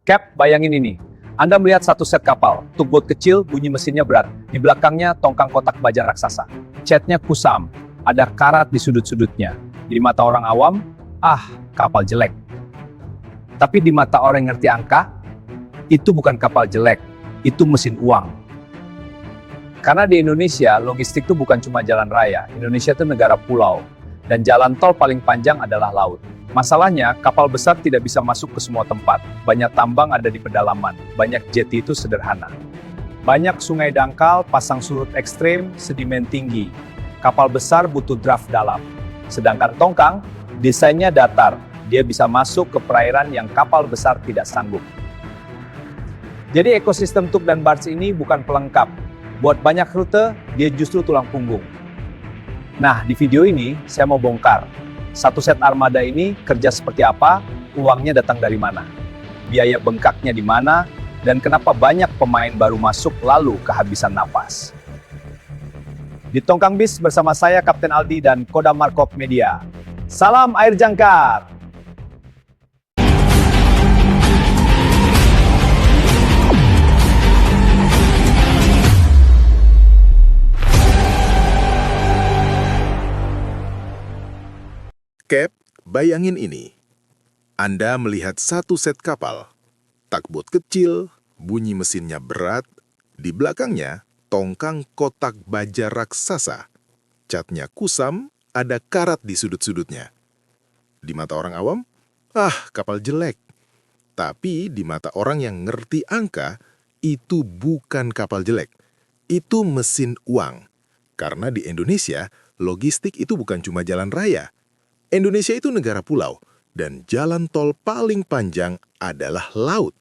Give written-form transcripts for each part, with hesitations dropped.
Cap, bayangin ini. Anda melihat satu set kapal, tugboat kecil, bunyi mesinnya berat. Di belakangnya tongkang kotak baja raksasa. Catnya kusam, ada karat di sudut-sudutnya. Di mata orang awam, kapal jelek. Tapi di mata orang yang ngerti angka, itu bukan kapal jelek, itu mesin uang. Karena di Indonesia, logistik itu bukan cuma jalan raya. Indonesia itu negara pulau. Dan jalan tol paling panjang adalah laut. Masalahnya, kapal besar tidak bisa masuk ke semua tempat. Banyak tambang ada di pedalaman. Banyak jeti itu sederhana. Banyak sungai dangkal, pasang surut ekstrem, sedimen tinggi. Kapal besar butuh draft dalam. Sedangkan tongkang, desainnya datar. Dia bisa masuk ke perairan yang kapal besar tidak sanggup. Jadi ekosistem tug dan barge ini bukan pelengkap. Buat banyak rute, dia justru tulang punggung. Nah, di video ini saya mau bongkar. Satu set armada ini kerja seperti apa, uangnya datang dari mana, biaya bengkaknya di mana, dan kenapa banyak pemain baru masuk lalu kehabisan napas. Di Tongkang Bis bersama saya Kapten Aldi dan Kodam Markop Media. Salam air jangkar! Cap, bayangin ini. Anda melihat satu set kapal, tugboat kecil, bunyi mesinnya berat, di belakangnya tongkang kotak baja raksasa. Catnya kusam, ada karat di sudut-sudutnya. Di mata orang awam, kapal jelek. Tapi di mata orang yang ngerti angka, itu bukan kapal jelek. Itu mesin uang. Karena di Indonesia, logistik itu bukan cuma jalan raya. Indonesia itu negara pulau, dan jalan tol paling panjang adalah laut.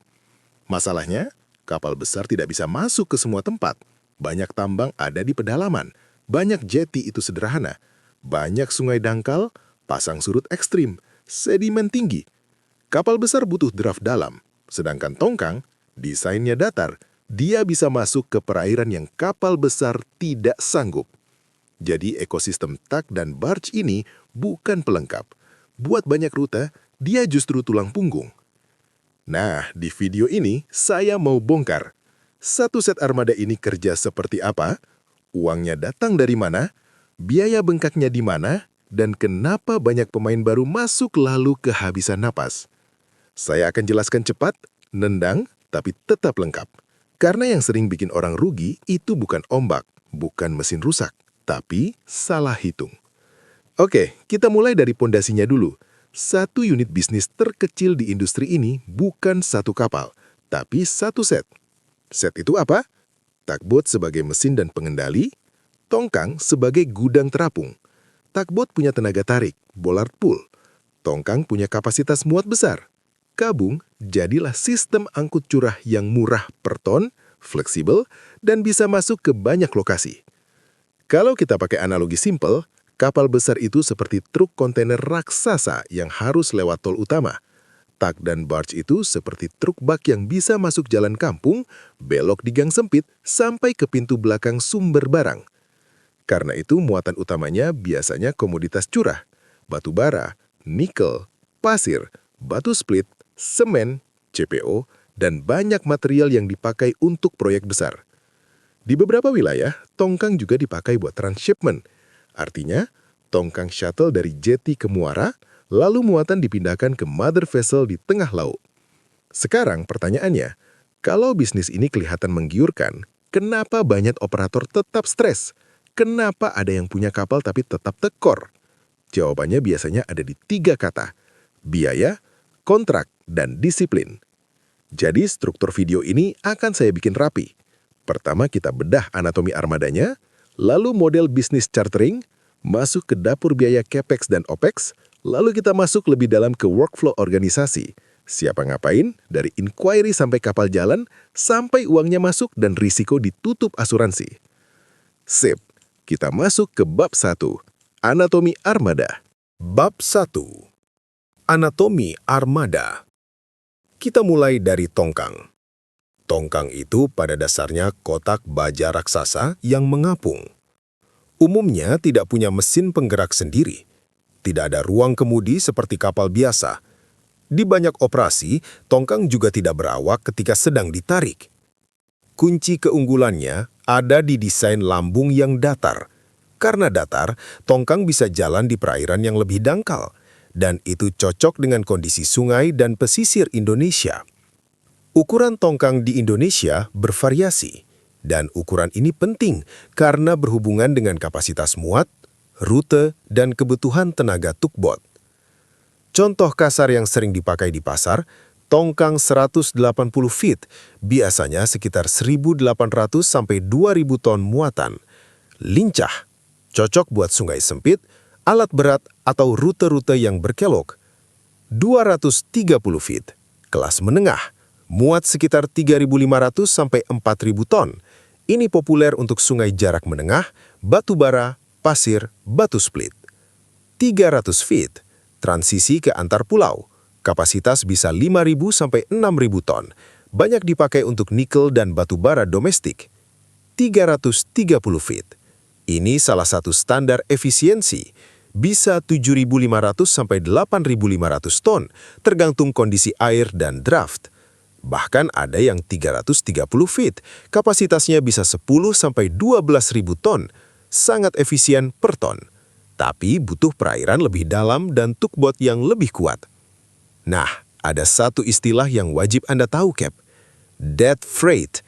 Masalahnya, kapal besar tidak bisa masuk ke semua tempat. Banyak tambang ada di pedalaman, banyak jeti itu sederhana, banyak sungai dangkal, pasang surut ekstrim, sedimen tinggi. Kapal besar butuh draft dalam, sedangkan tongkang, desainnya datar, dia bisa masuk ke perairan yang kapal besar tidak sanggup. Jadi ekosistem tug dan barge ini bukan pelengkap. Buat banyak rute, dia justru tulang punggung. Nah, di video ini saya mau bongkar. Satu set armada ini kerja seperti apa? Uangnya datang dari mana? Biaya bengkaknya di mana? Dan kenapa banyak pemain baru masuk lalu kehabisan napas? Saya akan jelaskan cepat, nendang, tapi tetap lengkap. Karena yang sering bikin orang rugi itu bukan ombak, bukan mesin rusak, tapi salah hitung. Oke, kita mulai dari pondasinya dulu. Satu unit bisnis terkecil di industri ini bukan satu kapal, tapi satu set. Set itu apa? Tugboat sebagai mesin dan pengendali, tongkang sebagai gudang terapung. Tugboat punya tenaga tarik, bollard pull. Tongkang punya kapasitas muat besar. Gabung, jadilah sistem angkut curah yang murah per ton, fleksibel, dan bisa masuk ke banyak lokasi. Kalau kita pakai analogi simpel, kapal besar itu seperti truk kontainer raksasa yang harus lewat tol utama. Tug dan barge itu seperti truk bak yang bisa masuk jalan kampung, belok di gang sempit, sampai ke pintu belakang sumber barang. Karena itu muatan utamanya biasanya komoditas curah, batu bara, nikel, pasir, batu split, semen, CPO, dan banyak material yang dipakai untuk proyek besar. Di beberapa wilayah, tongkang juga dipakai buat transshipment. Artinya, tongkang shuttle dari jeti ke muara, lalu muatan dipindahkan ke mother vessel di tengah laut. Sekarang pertanyaannya, kalau bisnis ini kelihatan menggiurkan, kenapa banyak operator tetap stres? Kenapa ada yang punya kapal tapi tetap tekor? Jawabannya biasanya ada di 3 kata, biaya, kontrak, dan disiplin. Jadi struktur video ini akan saya bikin rapi. Pertama kita bedah anatomi armadanya, lalu model bisnis chartering, masuk ke dapur biaya capex dan opex, lalu kita masuk lebih dalam ke workflow organisasi. Siapa ngapain, dari inquiry sampai kapal jalan, sampai uangnya masuk dan risiko ditutup asuransi. Sip, kita masuk ke bab 1, anatomi armada. Bab 1, anatomi armada. Kita mulai dari tongkang. Tongkang itu pada dasarnya kotak baja raksasa yang mengapung. Umumnya tidak punya mesin penggerak sendiri. Tidak ada ruang kemudi seperti kapal biasa. Di banyak operasi, tongkang juga tidak berawak ketika sedang ditarik. Kunci keunggulannya ada di desain lambung yang datar. Karena datar, tongkang bisa jalan di perairan yang lebih dangkal, dan itu cocok dengan kondisi sungai dan pesisir Indonesia. Ukuran tongkang di Indonesia bervariasi, dan ukuran ini penting karena berhubungan dengan kapasitas muat, rute, dan kebutuhan tenaga tugboat. Contoh kasar yang sering dipakai di pasar, tongkang 180 feet, biasanya sekitar 1.800 sampai 2.000 ton muatan. Lincah, cocok buat sungai sempit, alat berat, atau rute-rute yang berkelok. 230 feet, kelas menengah, muat sekitar 3.500 sampai 4.000 ton. Ini populer untuk sungai jarak menengah, batu bara, pasir, batu split. 300 feet, transisi ke antar pulau. Kapasitas bisa 5.000 sampai 6.000 ton. Banyak dipakai untuk nikel dan batu bara domestik. 330 feet. Ini salah satu standar efisiensi. Bisa 7.500 sampai 8.500 ton, tergantung kondisi air dan draft. Bahkan ada yang 330 feet, kapasitasnya bisa 10 sampai 12.000 ton. Sangat efisien per ton. Tapi butuh perairan lebih dalam dan tugboat yang lebih kuat. Nah, ada satu istilah yang wajib Anda tahu, Cap. Dead freight.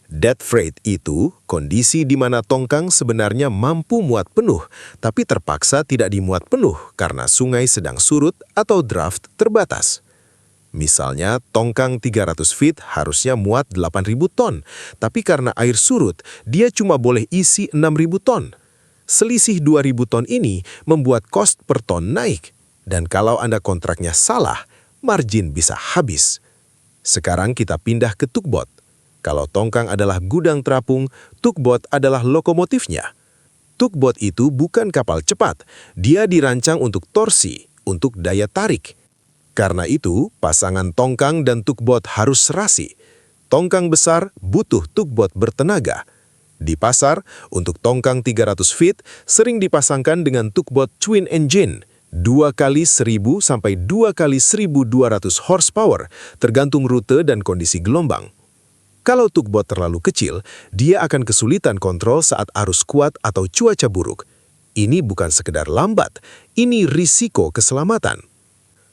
Dead freight itu kondisi di mana tongkang sebenarnya mampu muat penuh, tapi terpaksa tidak dimuat penuh karena sungai sedang surut atau draft terbatas. Misalnya, tongkang 300 feet harusnya muat 8.000 ton, tapi karena air surut, dia cuma boleh isi 6.000 ton. Selisih 2.000 ton ini membuat cost per ton naik. Dan kalau Anda kontraknya salah, margin bisa habis. Sekarang kita pindah ke tugboat. Kalau tongkang adalah gudang terapung, tugboat adalah lokomotifnya. Tugboat itu bukan kapal cepat. Dia dirancang untuk torsi, untuk daya tarik. Karena itu, pasangan tongkang dan tugboat harus serasi. Tongkang besar butuh tugboat bertenaga. Di pasar, untuk tongkang 300 feet sering dipasangkan dengan tugboat twin engine, 2 kali 1.000 sampai 2 kali 1.200 horsepower, tergantung rute dan kondisi gelombang. Kalau tugboat terlalu kecil, dia akan kesulitan kontrol saat arus kuat atau cuaca buruk. Ini bukan sekedar lambat, ini risiko keselamatan.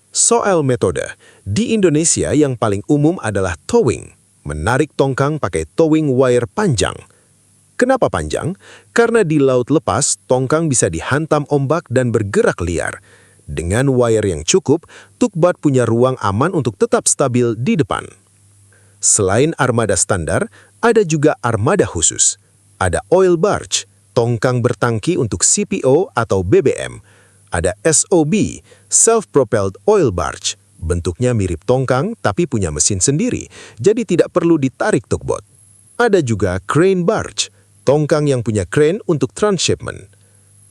Soal metode, di Indonesia yang paling umum adalah towing, menarik tongkang pakai towing wire panjang. Kenapa panjang? Karena di laut lepas, tongkang bisa dihantam ombak dan bergerak liar. Dengan wire yang cukup, tugboat punya ruang aman untuk tetap stabil di depan. Selain armada standar, ada juga armada khusus. Ada oil barge, tongkang bertangki untuk CPO atau BBM. Ada SOB, self-propelled oil barge. Bentuknya mirip tongkang tapi punya mesin sendiri, jadi tidak perlu ditarik tugboat. Ada juga crane barge, tongkang yang punya crane untuk transshipment.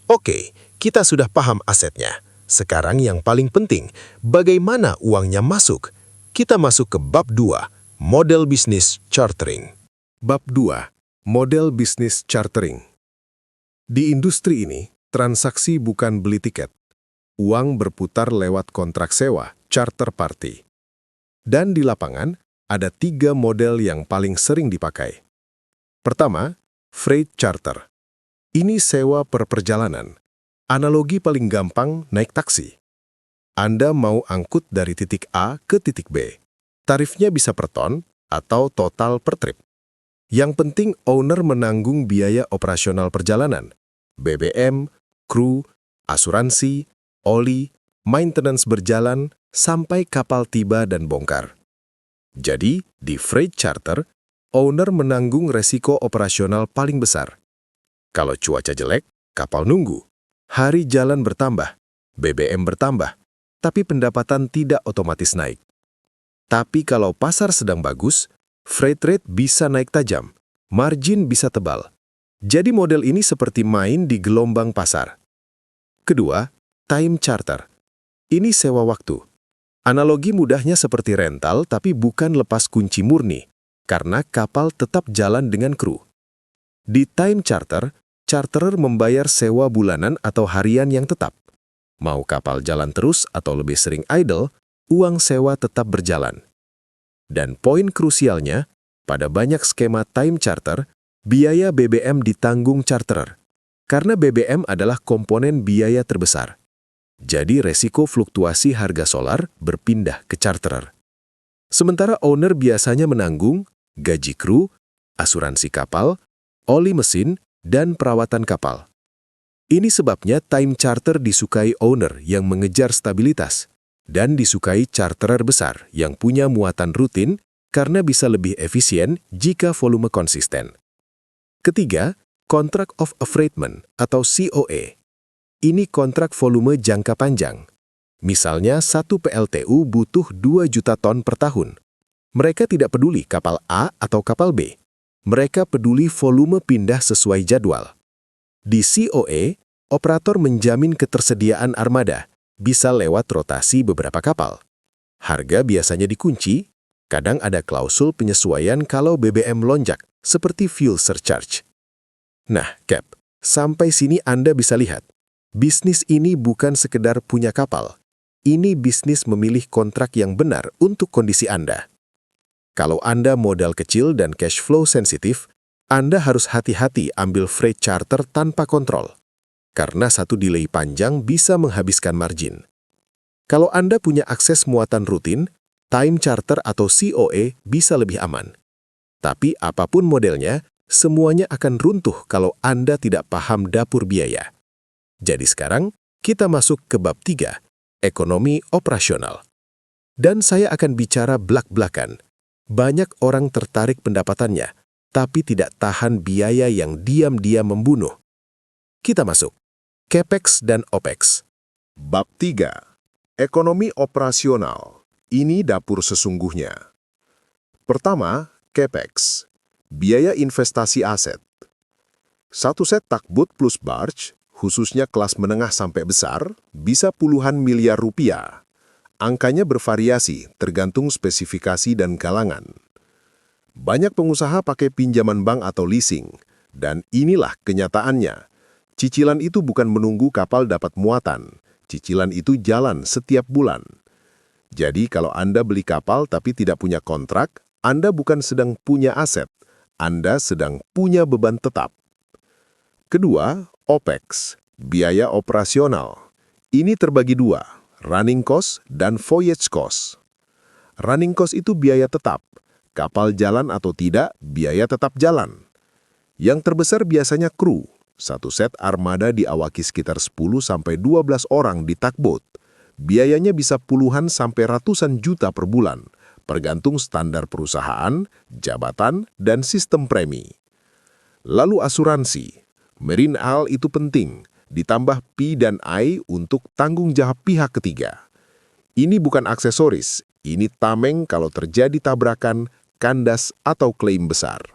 Oke, kita sudah paham asetnya. Sekarang yang paling penting, bagaimana uangnya masuk? Kita masuk ke bab 2, model bisnis chartering. Bab 2. Model bisnis chartering. Di industri ini, transaksi bukan beli tiket. Uang berputar lewat kontrak sewa, charter party. Dan di lapangan, ada 3 model yang paling sering dipakai. Pertama, freight charter. Ini sewa per perjalanan. Analogi paling gampang naik taksi. Anda mau angkut dari titik A ke titik B. Tarifnya bisa per ton atau total per trip. Yang penting owner menanggung biaya operasional perjalanan. BBM, kru, asuransi, oli, maintenance berjalan, sampai kapal tiba dan bongkar. Jadi, di freight charter, owner menanggung resiko operasional paling besar. Kalau cuaca jelek, kapal nunggu. Hari jalan bertambah, BBM bertambah, tapi pendapatan tidak otomatis naik. Tapi kalau pasar sedang bagus, freight rate bisa naik tajam, margin bisa tebal. Jadi model ini seperti main di gelombang pasar. Kedua, time charter. Ini sewa waktu. Analogi mudahnya seperti rental tapi bukan lepas kunci murni, karena kapal tetap jalan dengan kru. Di time charter, charterer membayar sewa bulanan atau harian yang tetap. Mau kapal jalan terus atau lebih sering idle, uang sewa tetap berjalan. Dan poin krusialnya, pada banyak skema time charter, biaya BBM ditanggung charterer, karena BBM adalah komponen biaya terbesar. Jadi resiko fluktuasi harga solar berpindah ke charterer. Sementara owner biasanya menanggung gaji kru, asuransi kapal, oli mesin, dan perawatan kapal. Ini sebabnya time charter disukai owner yang mengejar stabilitas dan disukai charterer besar yang punya muatan rutin karena bisa lebih efisien jika volume konsisten. Ketiga, Contract of Affreightment atau COA. Ini kontrak volume jangka panjang. Misalnya satu PLTU butuh 2 juta ton per tahun. Mereka tidak peduli kapal A atau kapal B. Mereka peduli volume pindah sesuai jadwal. Di COA, operator menjamin ketersediaan armada, bisa lewat rotasi beberapa kapal. Harga biasanya dikunci, kadang ada klausul penyesuaian kalau BBM lonjak, seperti fuel surcharge. Nah, Cap, sampai sini Anda bisa lihat, bisnis ini bukan sekedar punya kapal. Ini bisnis memilih kontrak yang benar untuk kondisi Anda. Kalau Anda modal kecil dan cash flow sensitif, Anda harus hati-hati ambil freight charter tanpa kontrol, karena satu delay panjang bisa menghabiskan margin. Kalau Anda punya akses muatan rutin, time charter atau COA bisa lebih aman. Tapi apapun modelnya, semuanya akan runtuh kalau Anda tidak paham dapur biaya. Jadi sekarang, kita masuk ke bab 3, ekonomi operasional. Dan saya akan bicara blak-blakan. Banyak orang tertarik pendapatannya, tapi tidak tahan biaya yang diam-diam membunuh. Kita masuk. Capex dan OPEX. Bab 3. Ekonomi operasional. Ini dapur sesungguhnya. Pertama, Capex. Biaya investasi aset. Satu set tugboat plus barge, khususnya kelas menengah sampai besar, bisa puluhan miliar rupiah. Angkanya bervariasi, tergantung spesifikasi dan kalangan. Banyak pengusaha pakai pinjaman bank atau leasing, dan inilah kenyataannya. Cicilan itu bukan menunggu kapal dapat muatan, cicilan itu jalan setiap bulan. Jadi kalau Anda beli kapal tapi tidak punya kontrak, Anda bukan sedang punya aset, Anda sedang punya beban tetap. Kedua, OPEX, biaya operasional. Ini terbagi dua, running cost dan voyage cost. Running cost itu biaya tetap. Kapal jalan atau tidak, biaya tetap jalan. Yang terbesar biasanya kru. Satu set armada diawaki sekitar 10-12 orang di tugboat. Biayanya bisa puluhan sampai ratusan juta per bulan, tergantung standar perusahaan, jabatan, dan sistem premi. Lalu asuransi. Marine hull itu penting, ditambah P dan I untuk tanggung jawab pihak ketiga. Ini bukan aksesoris, ini tameng kalau terjadi tabrakan, kandas, atau klaim besar.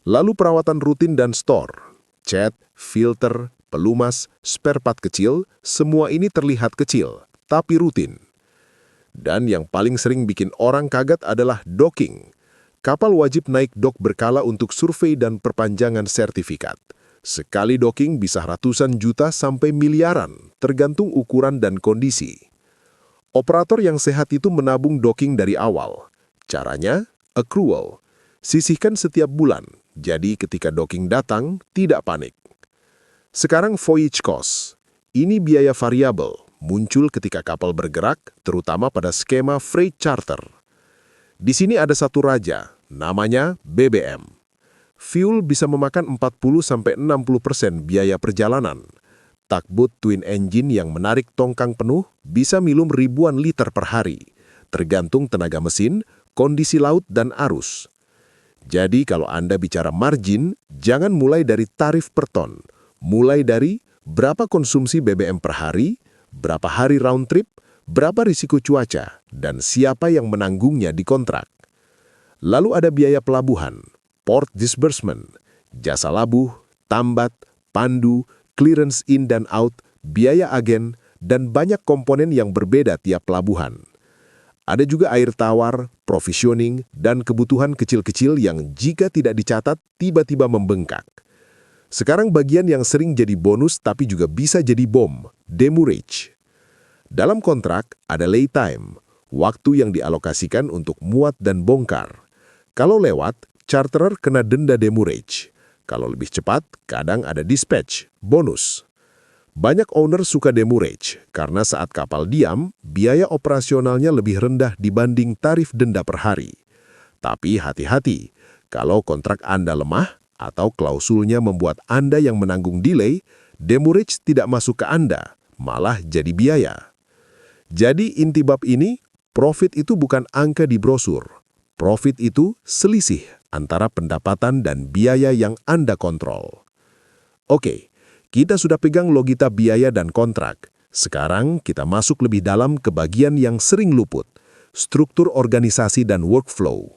Lalu perawatan rutin dan store, cat, filter, pelumas, spare part kecil, semua ini terlihat kecil, tapi rutin. Dan yang paling sering bikin orang kaget adalah docking. Kapal wajib naik dock berkala untuk survei dan perpanjangan sertifikat. Sekali docking bisa ratusan juta sampai miliaran, tergantung ukuran dan kondisi. Operator yang sehat itu menabung docking dari awal. Caranya, accrual. Sisihkan setiap bulan, jadi ketika docking datang, tidak panik. Sekarang voyage cost. Ini biaya variabel, muncul ketika kapal bergerak, terutama pada skema freight charter. Di sini ada satu raja, namanya BBM. Fuel bisa memakan 40-60% biaya perjalanan. Tugboat twin engine yang menarik tongkang penuh bisa minum ribuan liter per hari, tergantung tenaga mesin, kondisi laut, dan arus. Jadi kalau Anda bicara margin, jangan mulai dari tarif per ton. Mulai dari berapa konsumsi BBM per hari, berapa hari round trip, berapa risiko cuaca, dan siapa yang menanggungnya di kontrak. Lalu ada biaya pelabuhan, port disbursement, jasa labuh, tambat, pandu, clearance in dan out, biaya agen, dan banyak komponen yang berbeda tiap pelabuhan. Ada juga air tawar, provisioning, dan kebutuhan kecil-kecil yang jika tidak dicatat tiba-tiba membengkak. Sekarang bagian yang sering jadi bonus tapi juga bisa jadi bom, demurrage. Dalam kontrak ada lay time, waktu yang dialokasikan untuk muat dan bongkar. Kalau lewat, charterer kena denda demurrage. Kalau lebih cepat, kadang ada dispatch, bonus. Banyak owner suka demurrage karena saat kapal diam, biaya operasionalnya lebih rendah dibanding tarif denda per hari. Tapi hati-hati, kalau kontrak Anda lemah atau klausulnya membuat Anda yang menanggung delay, demurrage tidak masuk ke Anda, malah jadi biaya. Jadi inti bab ini, profit itu bukan angka di brosur. Profit itu selisih antara pendapatan dan biaya yang Anda kontrol. Oke, kita sudah pegang logika biaya dan kontrak. Sekarang kita masuk lebih dalam ke bagian yang sering luput, struktur organisasi dan workflow.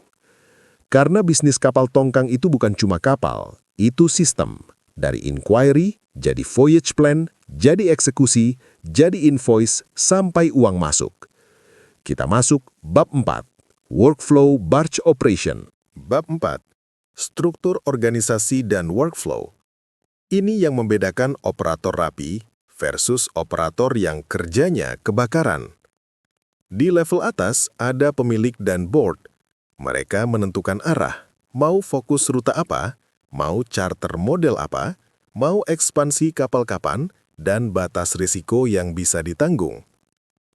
Karena bisnis kapal tongkang itu bukan cuma kapal, itu sistem. Dari inquiry, jadi voyage plan, jadi eksekusi, jadi invoice, sampai uang masuk. Kita masuk bab 4, workflow barge operation. Bab 4. Struktur organisasi dan workflow. Ini yang membedakan operator rapi versus operator yang kerjanya kebakaran. Di level atas ada pemilik dan board. Mereka menentukan arah, mau fokus rute apa, mau charter model apa, mau ekspansi kapal kapan, dan batas risiko yang bisa ditanggung.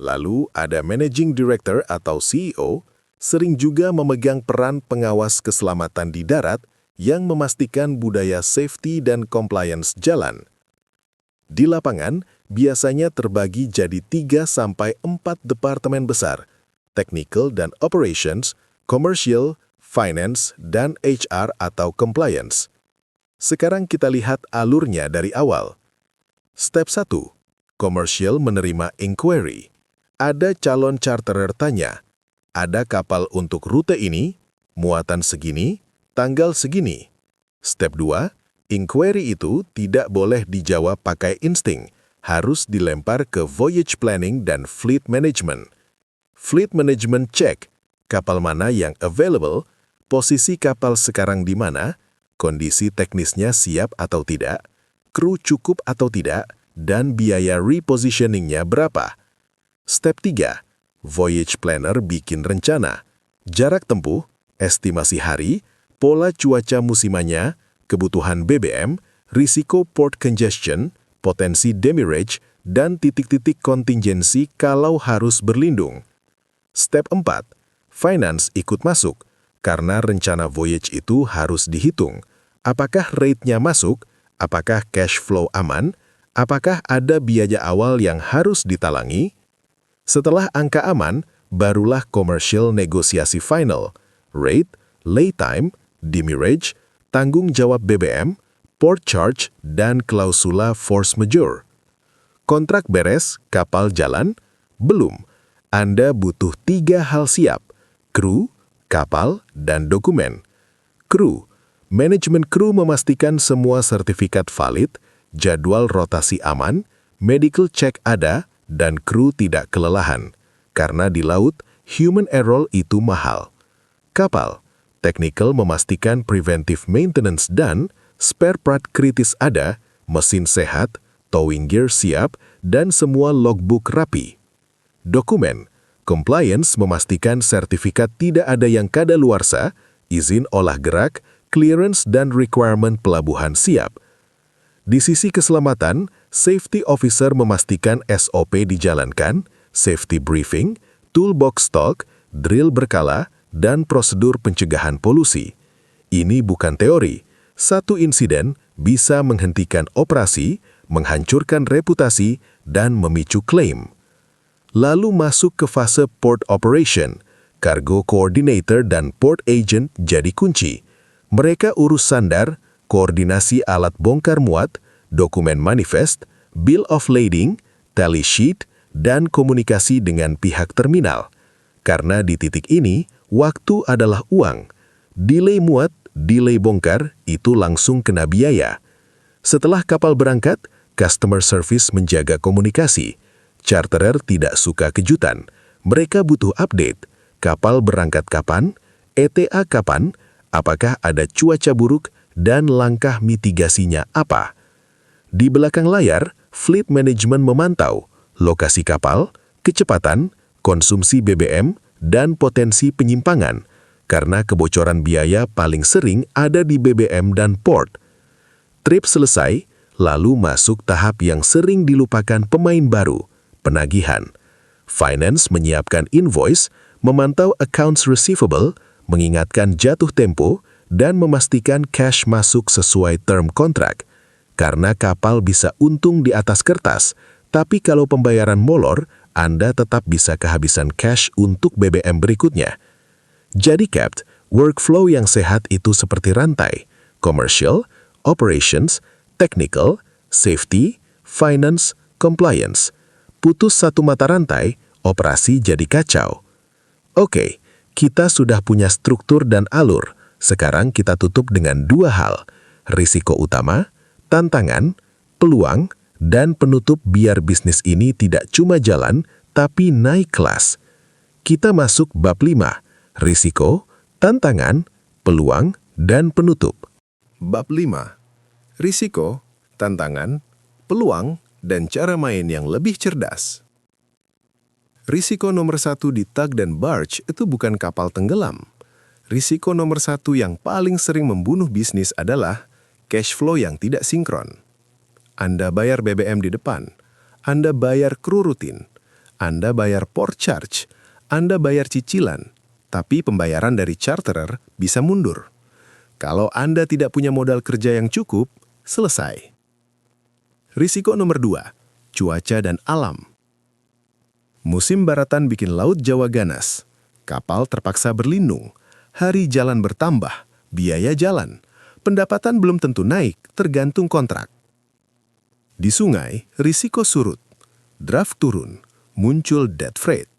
Lalu ada managing director atau CEO, sering juga memegang peran pengawas keselamatan di darat yang memastikan budaya safety dan compliance jalan. Di lapangan, biasanya terbagi jadi 3-4 departemen besar, technical dan operations, commercial, finance, dan HR atau compliance. Sekarang kita lihat alurnya dari awal. Step 1. Commercial menerima inquiry. Ada calon charterer tanya, ada kapal untuk rute ini, muatan segini, tanggal segini. Step 2. Inquiry itu tidak boleh dijawab pakai insting, harus dilempar ke voyage planning dan fleet management. Fleet management check, kapal mana yang available, posisi kapal sekarang di mana, kondisi teknisnya siap atau tidak, kru cukup atau tidak, dan biaya repositioningnya berapa. Step 3. Voyage planner bikin rencana, jarak tempuh, estimasi hari, pola cuaca musimannya, kebutuhan BBM, risiko port congestion, potensi demurrage, dan titik-titik kontingensi kalau harus berlindung. Step 4. Finance ikut masuk, karena rencana voyage itu harus dihitung. Apakah rate-nya masuk? Apakah cash flow aman? Apakah ada biaya awal yang harus ditalangi? Setelah angka aman, barulah commercial negosiasi final. Rate, lay time, demurrage, tanggung jawab BBM, port charge, dan klausula force majeure. Kontrak beres, kapal jalan? Belum. Anda butuh 3 hal siap. Kru, kapal, dan dokumen. Kru. Manajemen kru memastikan semua sertifikat valid, jadwal rotasi aman, medical check ada, dan kru tidak kelelahan. Karena di laut, human error itu mahal. Kapal. Technical memastikan preventive maintenance dan spare part kritis ada, mesin sehat, towing gear siap, dan semua logbook rapi. Dokumen. Compliance memastikan sertifikat tidak ada yang kadaluarsa, izin olah gerak, clearance dan requirement pelabuhan siap. Di sisi keselamatan, safety officer memastikan SOP dijalankan, safety briefing, toolbox stock, drill berkala, dan prosedur pencegahan polusi. Ini bukan teori. Satu insiden bisa menghentikan operasi, menghancurkan reputasi, dan memicu klaim. Lalu masuk ke fase port operation. Cargo coordinator dan port agent jadi kunci. Mereka urus sandar, koordinasi alat bongkar muat, dokumen manifest, bill of lading, tally sheet, dan komunikasi dengan pihak terminal. Karena di titik ini, waktu adalah uang. Delay muat, delay bongkar, itu langsung kena biaya. Setelah kapal berangkat, customer service menjaga komunikasi. Charterer tidak suka kejutan. Mereka butuh update. Kapal berangkat kapan? ETA kapan? Apakah ada cuaca buruk? Dan langkah mitigasinya apa? Di belakang layar, fleet management memantau lokasi kapal, kecepatan, konsumsi BBM, dan potensi penyimpangan, karena kebocoran biaya paling sering ada di BBM dan port. Trip selesai, lalu masuk tahap yang sering dilupakan pemain baru, penagihan. Finance menyiapkan invoice, memantau accounts receivable, mengingatkan jatuh tempo, dan memastikan cash masuk sesuai term kontrak. Karena kapal bisa untung di atas kertas, tapi kalau pembayaran molor, Anda tetap bisa kehabisan cash untuk BBM berikutnya. Jadi Capt, workflow yang sehat itu seperti rantai, commercial, operations, technical, safety, finance, compliance. Putus satu mata rantai, operasi jadi kacau. Oke, kita sudah punya struktur dan alur. Sekarang kita tutup dengan dua hal, risiko utama, tantangan, peluang, dan penutup biar bisnis ini tidak cuma jalan, tapi naik kelas. Kita masuk bab 5, risiko, tantangan, peluang, dan penutup. Bab 5. Risiko, tantangan, peluang, dan cara main yang lebih cerdas. Risiko nomor 1 di tug dan barge itu bukan kapal tenggelam. Risiko nomor 1 yang paling sering membunuh bisnis adalah cash flow yang tidak sinkron. Anda bayar BBM di depan, Anda bayar kru rutin, Anda bayar port charge, Anda bayar cicilan, tapi pembayaran dari charterer bisa mundur. Kalau Anda tidak punya modal kerja yang cukup, selesai. Risiko nomor 2, cuaca dan alam. Musim baratan bikin laut Jawa ganas. Kapal terpaksa berlindung, hari jalan bertambah, biaya jalan. Pendapatan belum tentu naik, tergantung kontrak. Di sungai, risiko surut, draft turun, muncul dead freight,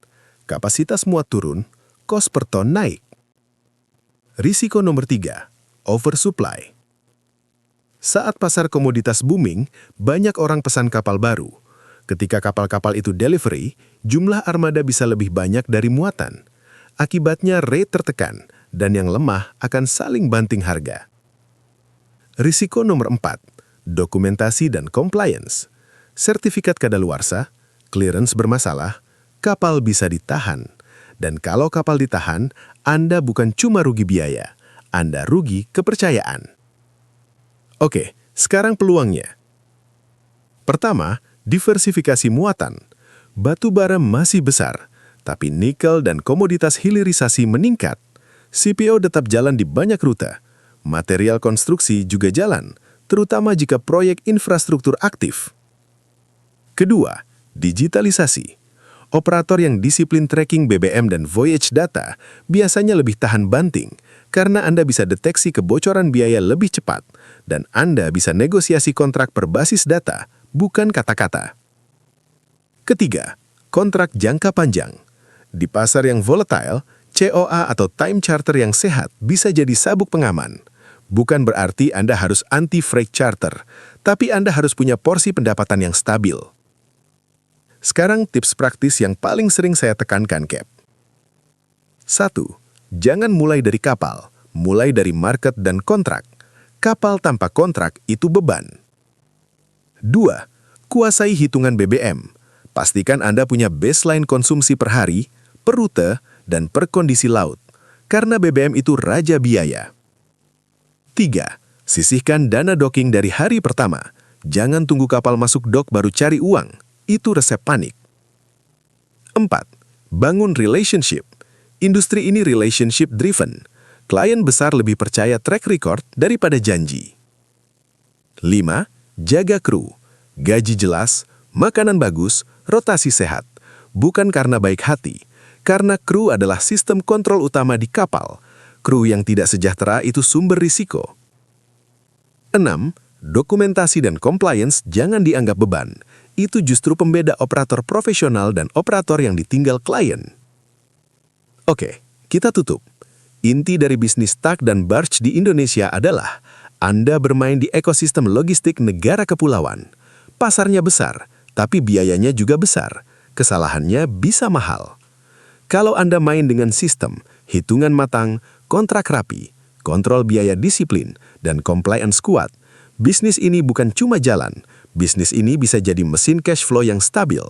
kapasitas muat turun, kos per ton naik. Risiko nomor 3, oversupply. Saat pasar komoditas booming, banyak orang pesan kapal baru. Ketika kapal-kapal itu delivery, jumlah armada bisa lebih banyak dari muatan. Akibatnya rate tertekan, dan yang lemah akan saling banting harga. Risiko nomor 4, dokumentasi dan compliance. Sertifikat kadaluarsa, clearance bermasalah, kapal bisa ditahan. Dan kalau kapal ditahan, Anda bukan cuma rugi biaya, Anda rugi kepercayaan. Oke, sekarang peluangnya. Pertama, diversifikasi muatan. Batu bara masih besar, tapi nikel dan komoditas hilirisasi meningkat. CPO tetap jalan di banyak rute. Material konstruksi juga jalan, terutama jika proyek infrastruktur aktif. Kedua, digitalisasi. Operator yang disiplin tracking BBM dan voyage data biasanya lebih tahan banting karena Anda bisa deteksi kebocoran biaya lebih cepat dan Anda bisa negosiasi kontrak berbasis data, bukan kata-kata. Ketiga, kontrak jangka panjang. Di pasar yang volatile, COA atau time charter yang sehat bisa jadi sabuk pengaman. Bukan berarti Anda harus anti-freight charter, tapi Anda harus punya porsi pendapatan yang stabil. Sekarang tips praktis yang paling sering saya tekankan, Cap. 1. Jangan mulai dari kapal, mulai dari market dan kontrak. Kapal tanpa kontrak itu beban. 2. Kuasai hitungan BBM. Pastikan Anda punya baseline konsumsi per hari, per rute, dan per kondisi laut. Karena BBM itu raja biaya. 3. Sisihkan dana docking dari hari pertama. Jangan tunggu kapal masuk dock baru cari uang. Itu resep panik. 4. Bangun relationship. Industri ini relationship driven. Klien besar lebih percaya track record daripada janji. 5. Jaga kru. Gaji jelas, makanan bagus, rotasi sehat. Bukan karena baik hati, karena kru adalah sistem kontrol utama di kapal. Kru yang tidak sejahtera itu sumber risiko. 6. Dokumentasi dan compliance jangan dianggap beban. Itu justru pembeda operator profesional dan operator yang ditinggal klien. Oke, kita tutup. Inti dari bisnis tug dan barge di Indonesia adalah Anda bermain di ekosistem logistik negara kepulauan. Pasarnya besar, tapi biayanya juga besar. Kesalahannya bisa mahal. Kalau Anda main dengan sistem, hitungan matang, kontrak rapi, kontrol biaya disiplin, dan compliance kuat, bisnis ini bukan cuma jalan, bisnis ini bisa jadi mesin cash flow yang stabil.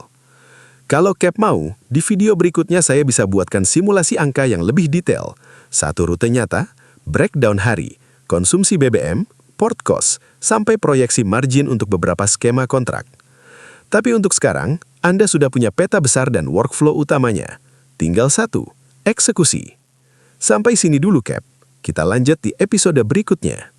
Kalau Cap mau, di video berikutnya saya bisa buatkan simulasi angka yang lebih detail. Satu rute nyata, breakdown hari, konsumsi BBM, port cost, sampai proyeksi margin untuk beberapa skema kontrak. Tapi untuk sekarang, Anda sudah punya peta besar dan workflow utamanya. Tinggal satu, eksekusi. Sampai sini dulu, Cap. Kita lanjut di episode berikutnya.